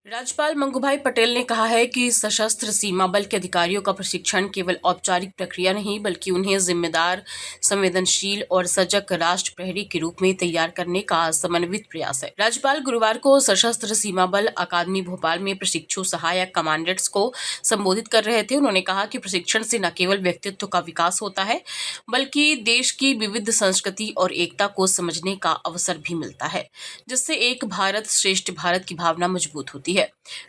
राज्यपाल मंगूभाई पटेल ने कहा है कि सशस्त्र सीमा बल के अधिकारियों का प्रशिक्षण केवल औपचारिक प्रक्रिया नहीं बल्कि उन्हें जिम्मेदार, संवेदनशील और सजग राष्ट्र प्रहरी के रूप में तैयार करने का समन्वित प्रयास है। राज्यपाल गुरुवार को सशस्त्र सीमा बल अकादमी भोपाल में प्रशिक्षु सहायक कमांडेंट्स को संबोधित कर रहे थे। उन्होंने कहा कि प्रशिक्षण से न केवल व्यक्तित्व का विकास होता है बल्कि देश की विविध संस्कृति और एकता को समझने का अवसर भी मिलता है, जिससे एक भारत श्रेष्ठ भारत की भावना मजबूत होती है।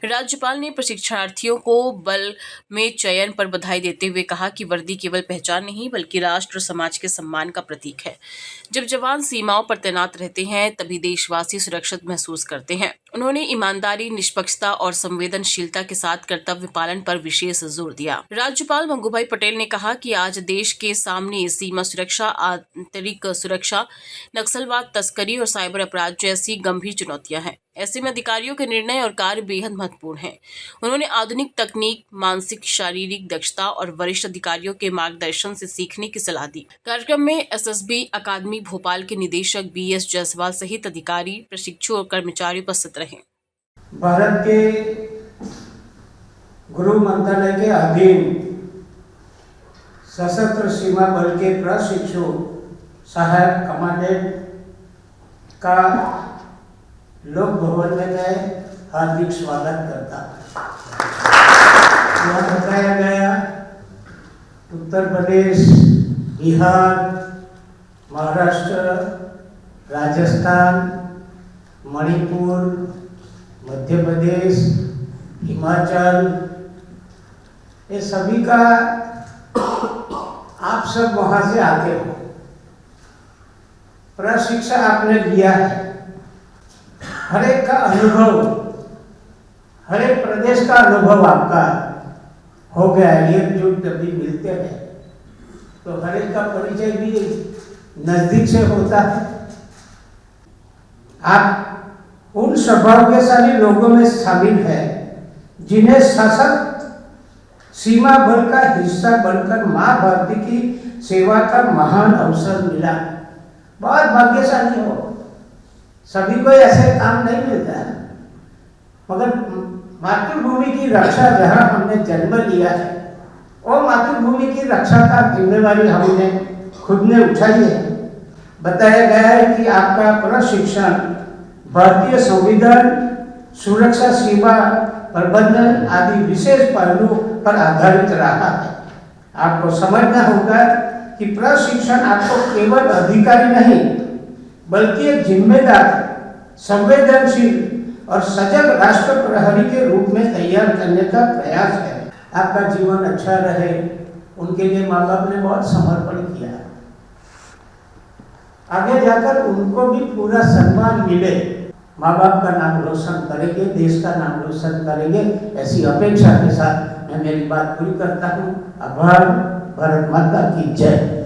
राज्यपाल ने प्रशिक्षणार्थियों को बल में चयन पर बधाई देते हुए कहा कि वर्दी केवल पहचान नहीं बल्कि राष्ट्र और समाज के सम्मान का प्रतीक है। जब जवान सीमाओं पर तैनात रहते हैं तभी देशवासी सुरक्षित महसूस करते हैं। उन्होंने ईमानदारी, निष्पक्षता और संवेदनशीलता के साथ कर्तव्य पालन पर विशेष जोर दिया। राज्यपाल मंगूभाई पटेल ने कहा कि आज देश के सामने सीमा सुरक्षा, आंतरिक सुरक्षा, नक्सलवाद, तस्करी और साइबर अपराध जैसी गंभीर चुनौतियां हैं। ऐसे में अधिकारियों के निर्णय और कार्य बेहद महत्वपूर्ण हैं। उन्होंने आधुनिक तकनीक, मानसिक शारीरिक दक्षता और वरिष्ठ अधिकारियों के मार्गदर्शन से सीखने की सलाह दी। कार्यक्रम में एसएसबी अकादमी भोपाल के निदेशक बीएस जायसवाल सहित अधिकारी, प्रशिक्षु और कर्मचारी उपस्थित रहे। भारत के गृह मंत्रालय के अधीन सशस्त्र सीमा बल के प्रशिक्षु सहायक कमांडेंट का लोक भवन में मैं हार्दिक स्वागत करता हूँ। यह बताया गया उत्तर प्रदेश, बिहार, महाराष्ट्र, राजस्थान, मणिपुर, मध्य प्रदेश, हिमाचल, ये सभी का आप सब वहाँ से आते हो, प्रशिक्षण आपने लिया है। हर एक का अनुभव, हर एक प्रदेश का अनुभव आपका हो गया है। एकजुट जब भी मिलते हैं तो हर एक का परिचय भी नजदीक से होता है। आप उन सौभाग्यशाली लोगों में शामिल है जिन्हें सशक्त सीमा बल का हिस्सा बनकर मां भारती की सेवा का महान अवसर मिला। बहुत भाग्यशाली हो, सभी को ऐसे काम नहीं मिलता है। मगर मातृभूमि की रक्षा जहाँ हमने जन्म लिया है और मातृभूमि की रक्षा का जिम्मेवारी हमने खुद ने उठाई है। बताया गया है कि आपका प्रशिक्षण भारतीय संविधान, सुरक्षा, सीमा प्रबंधन आदि विशेष पहलुओं पर आधारित रहा है। आपको समझना होगा कि प्रशिक्षण आपको केवल अधिकारी नहीं बल्कि एक जिम्मेदार, संवेदनशील और सजग राष्ट्र प्रहरी के रूप में तैयार करने का प्रयास है। आपका जीवन अच्छा रहे, उनके लिए माँ बाप ने बहुत समर्पण किया। आगे जाकर उनको भी पूरा सम्मान मिले, माँ बाप का नाम रोशन करेंगे, देश का नाम रोशन करेंगे, ऐसी अपेक्षा के साथ मैं मेरी बात पूरी करता हूँ। आभार। भारत माता की जय।